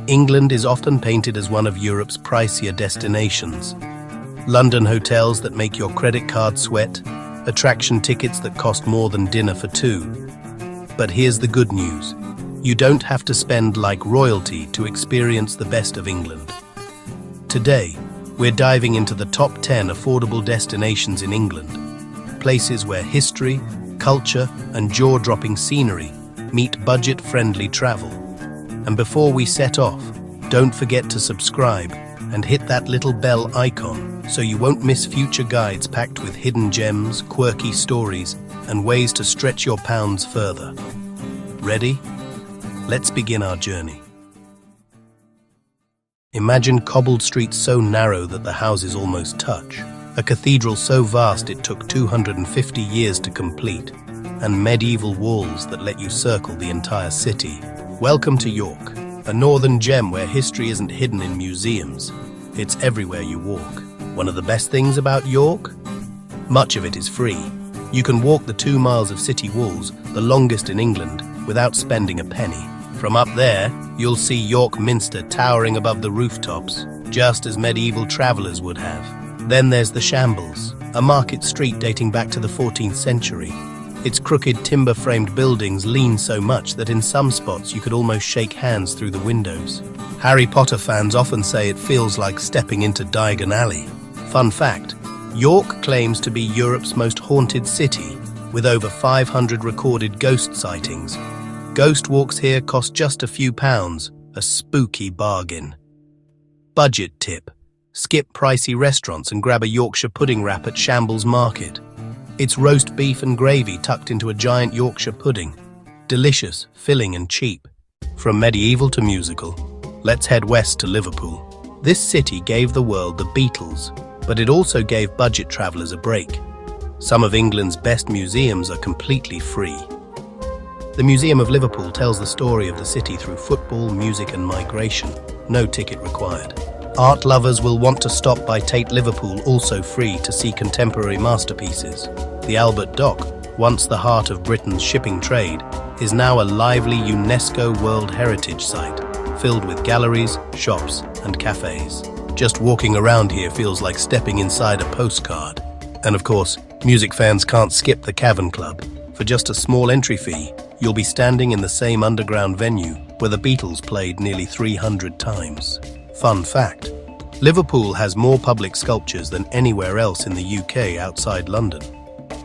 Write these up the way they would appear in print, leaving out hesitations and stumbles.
England is often painted as one of Europe's pricier destinations. London hotels that make your credit card sweat, attraction tickets that cost more than dinner for two. But here's the good news. You don't have to spend like royalty to experience the best of England. Today, we're diving into the top 10 affordable destinations in England, places where history, culture, and jaw-dropping scenery meet budget-friendly travel. And before we set off, don't forget to subscribe and hit that little bell icon so you won't miss future guides packed with hidden gems, quirky stories, and ways to stretch your pounds further. Ready? Let's begin our journey. Imagine cobbled streets so narrow that the houses almost touch, a cathedral so vast it took 250 years to complete, and medieval walls that let you circle the entire city. Welcome to York, a northern gem where history isn't hidden in museums. It's everywhere you walk. One of the best things about York? Much of it is free. You can walk the 2 miles of city walls, the longest in England, without spending a penny. From up there, you'll see York Minster towering above the rooftops, just as medieval travelers would have. Then there's the Shambles, a market street dating back to the 14th century. Its crooked timber-framed buildings lean so much that in some spots you could almost shake hands through the windows. Harry Potter fans often say it feels like stepping into Diagon Alley. Fun fact, York claims to be Europe's most haunted city, with over 500 recorded ghost sightings. Ghost walks here cost just a few pounds, a spooky bargain. Budget tip: skip pricey restaurants and grab a Yorkshire pudding wrap at Shambles Market. It's roast beef and gravy tucked into a giant Yorkshire pudding. Delicious, filling and cheap. From medieval to musical, let's head west to Liverpool. This city gave the world the Beatles, but it also gave budget travellers a break. Some of England's best museums are completely free. The Museum of Liverpool tells the story of the city through football, music and migration. No ticket required. Art lovers will want to stop by Tate Liverpool, also free, to see contemporary masterpieces. The Albert Dock, once the heart of Britain's shipping trade, is now a lively UNESCO World Heritage Site, filled with galleries, shops and cafes. Just walking around here feels like stepping inside a postcard. And of course, music fans can't skip the Cavern Club. For just a small entry fee, you'll be standing in the same underground venue where the Beatles played nearly 300 times. Fun fact, Liverpool has more public sculptures than anywhere else in the UK outside London,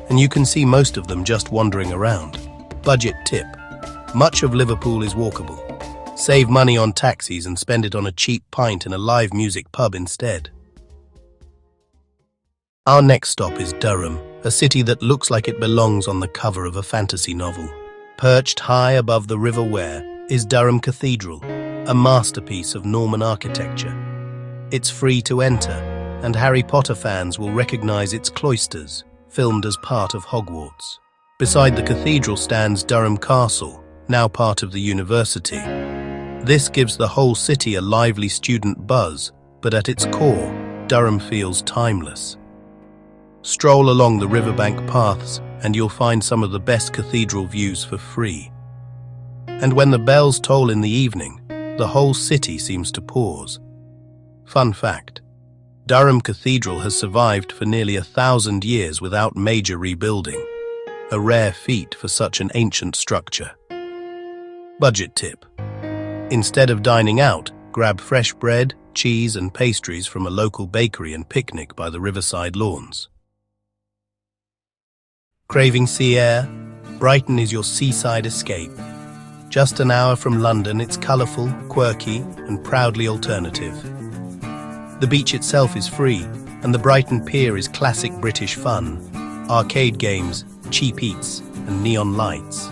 and you can see most of them just wandering around. Budget tip: much of Liverpool is walkable. Save money on taxis and spend it on a cheap pint in a live music pub instead. Our next stop is Durham, a city that looks like it belongs on the cover of a fantasy novel. Perched high above the River Wear is Durham Cathedral, a masterpiece of Norman architecture. It's free to enter, and Harry Potter fans will recognize its cloisters, filmed as part of Hogwarts. Beside the cathedral stands Durham Castle, now part of the university. This gives the whole city a lively student buzz, but at its core, Durham feels timeless. Stroll along the riverbank paths, and you'll find some of the best cathedral views for free. And when the bells toll in the evening, the whole city seems to pause. Fun fact, Durham Cathedral has survived for nearly 1,000 years without major rebuilding, a rare feat for such an ancient structure. Budget tip: instead of dining out, grab fresh bread, cheese and pastries from a local bakery and picnic by the riverside lawns. Craving sea air? Brighton is your seaside escape. Just an hour from London, it's colourful, quirky and proudly alternative. The beach itself is free, and the Brighton Pier is classic British fun. Arcade games, cheap eats and neon lights.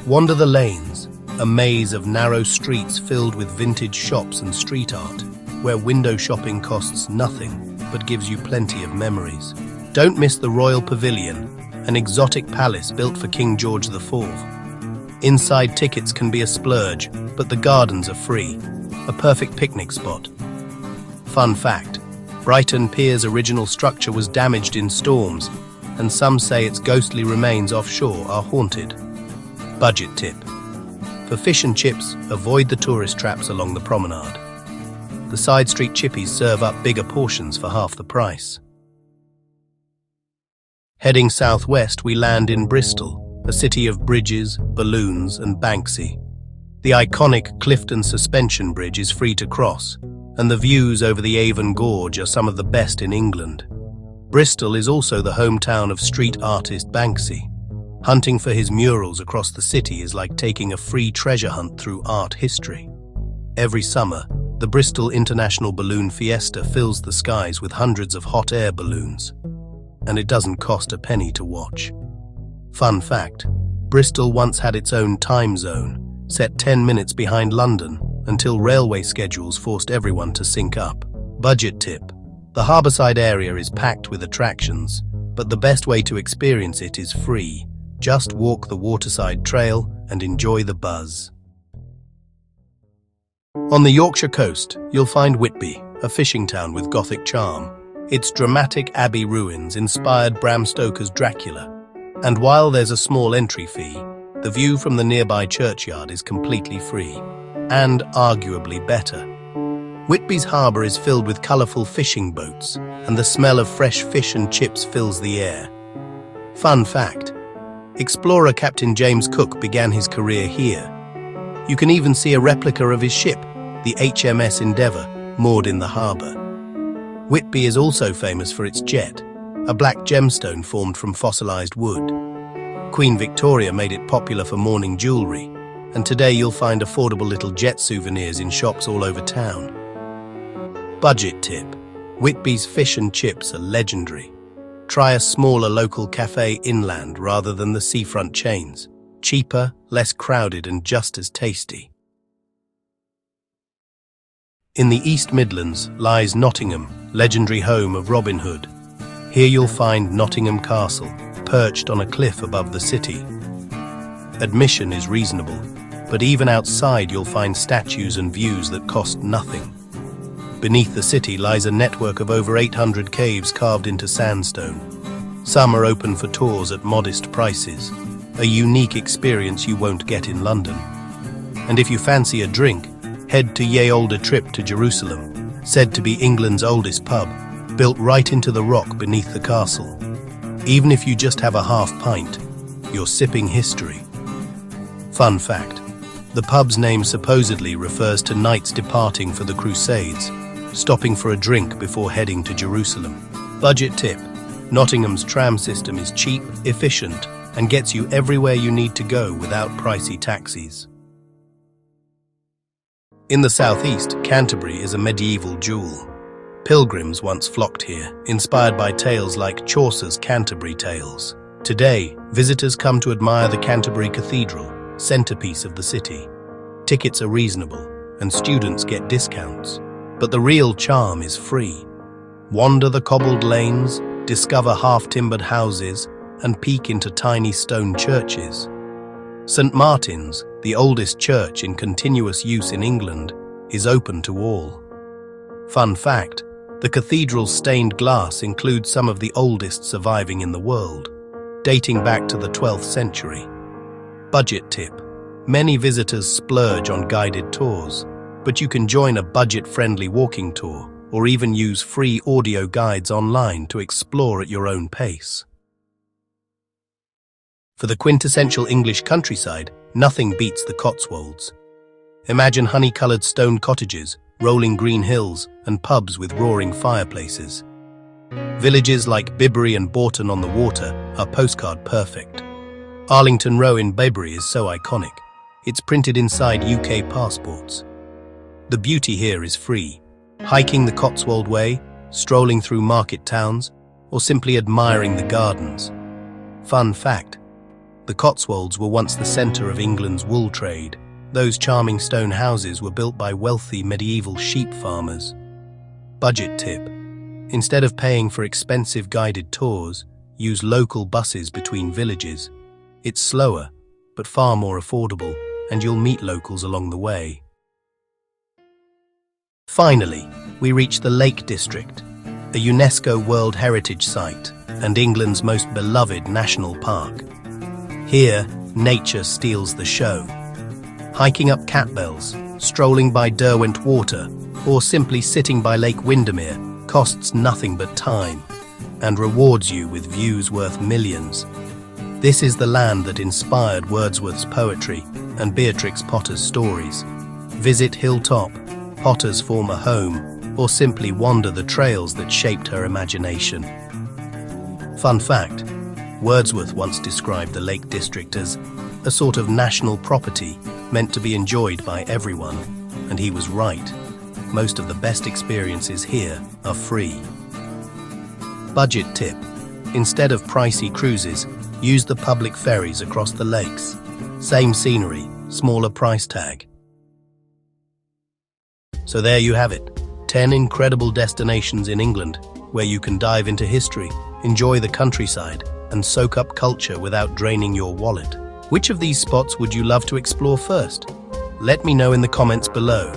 Wander the lanes, a maze of narrow streets filled with vintage shops and street art, where window shopping costs nothing but gives you plenty of memories. Don't miss the Royal Pavilion, an exotic palace built for King George IV. Inside tickets can be a splurge, but the gardens are free, a perfect picnic spot. Fun fact, Brighton Pier's original structure was damaged in storms, and some say its ghostly remains offshore are haunted. Budget tip: For fish and chips, avoid the tourist traps along the promenade. The side street chippies serve up bigger portions for half the price. Heading southwest, we land in Bristol, a city of bridges, balloons, and Banksy. The iconic Clifton Suspension Bridge is free to cross, and the views over the Avon Gorge are some of the best in England. Bristol is also the hometown of street artist Banksy. Hunting for his murals across the city is like taking a free treasure hunt through art history. Every summer, the Bristol International Balloon Fiesta fills the skies with hundreds of hot air balloons, and it doesn't cost a penny to watch. Fun fact, Bristol once had its own time zone, set 10 minutes behind London, until railway schedules forced everyone to sync up. Budget tip. The harbourside area is packed with attractions, but the best way to experience it is free. Just walk the waterside trail and enjoy the buzz. On the Yorkshire coast, you'll find Whitby, a fishing town with Gothic charm. Its dramatic abbey ruins inspired Bram Stoker's Dracula. And while there's a small entry fee, the view from the nearby churchyard is completely free, and arguably better. Whitby's harbour is filled with colourful fishing boats, and the smell of fresh fish and chips fills the air. Fun fact, explorer Captain James Cook began his career here. You can even see a replica of his ship, the HMS Endeavour, moored in the harbour. Whitby is also famous for its jet, a black gemstone formed from fossilised wood. Queen Victoria made it popular for mourning jewellery, and today you'll find affordable little jet souvenirs in shops all over town. Budget tip. Whitby's fish and chips are legendary. Try a smaller local cafe inland rather than the seafront chains. Cheaper, less crowded, and just as tasty. In the East Midlands lies Nottingham, legendary home of Robin Hood. Here you'll find Nottingham Castle, perched on a cliff above the city. Admission is reasonable, but even outside you'll find statues and views that cost nothing. Beneath the city lies a network of over 800 caves carved into sandstone. Some are open for tours at modest prices, a unique experience you won't get in London. And if you fancy a drink, head to Ye Olde Trip to Jerusalem, said to be England's oldest pub, built right into the rock beneath the castle. Even if you just have a half pint, you're sipping history. Fun fact, the pub's name supposedly refers to knights departing for the Crusades, stopping for a drink before heading to Jerusalem. Budget tip, Nottingham's tram system is cheap, efficient, and gets you everywhere you need to go without pricey taxis. In the southeast, Canterbury is a medieval jewel. Pilgrims once flocked here, inspired by tales like Chaucer's Canterbury Tales. Today, visitors come to admire the Canterbury Cathedral, centerpiece of the city. Tickets are reasonable, and students get discounts. But the real charm is free. Wander the cobbled lanes, discover half-timbered houses, and peek into tiny stone churches. St. Martin's, the oldest church in continuous use in England, is open to all. Fun fact, the cathedral's stained glass includes some of the oldest surviving in the world, dating back to the 12th century. Budget tip, many visitors splurge on guided tours, but you can join a budget-friendly walking tour or even use free audio guides online to explore at your own pace. For the quintessential English countryside, nothing beats the Cotswolds. Imagine honey-coloured stone cottages, rolling green hills, and pubs with roaring fireplaces. Villages like Bibury and Bourton on the Water are postcard perfect. Arlington Row in Bibury is so iconic, it's printed inside UK passports. The beauty here is free. Hiking the Cotswold Way, strolling through market towns, or simply admiring the gardens. Fun fact, the Cotswolds were once the centre of England's wool trade. Those charming stone houses were built by wealthy medieval sheep farmers. Budget tip, instead of paying for expensive guided tours, use local buses between villages. It's slower, but far more affordable, and you'll meet locals along the way. Finally, we reach the Lake District, a UNESCO World Heritage Site and England's most beloved national park. Here, nature steals the show. Hiking up Catbells, strolling by Derwent Water, or simply sitting by Lake Windermere costs nothing but time and rewards you with views worth millions. This is the land that inspired Wordsworth's poetry and Beatrix Potter's stories. Visit Hilltop, Potter's former home, or simply wander the trails that shaped her imagination. Fun fact, Wordsworth once described the Lake District as a sort of national property meant to be enjoyed by everyone, and he was right. Most of the best experiences here are free. Budget tip: instead of pricey cruises, use the public ferries across the lakes. Same scenery, smaller price tag. So there you have it, 10 incredible destinations in England where you can dive into history, enjoy the countryside, and soak up culture without draining your wallet. Which of these spots would you love to explore first? Let me know in the comments below.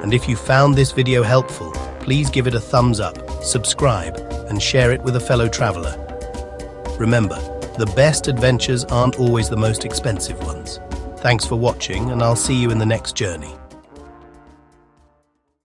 And if you found this video helpful, please give it a thumbs up, subscribe, and share it with a fellow traveler. Remember, the best adventures aren't always the most expensive ones. Thanks for watching, and I'll see you in the next journey.